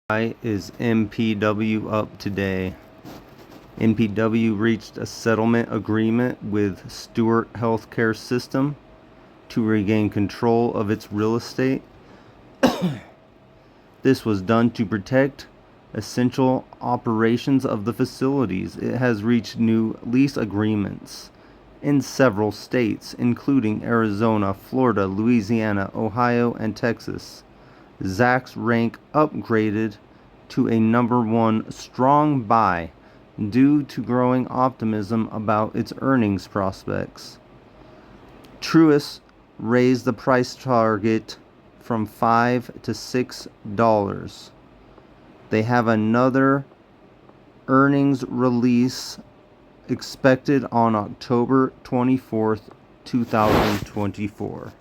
Why is MPW up today? MPW reached a settlement agreement with Stewart Healthcare System to regain control of its real estate. This was done to protect essential operations of the facilities. It has reached new lease agreements in several states, including Arizona, Florida, Louisiana, Ohio, and Texas. Zacks rank upgraded to a #1 strong buy due to growing optimism about its earnings prospects. Truist raised the price target from $5 to $6. They have another earnings release expected on October 24th, 2024.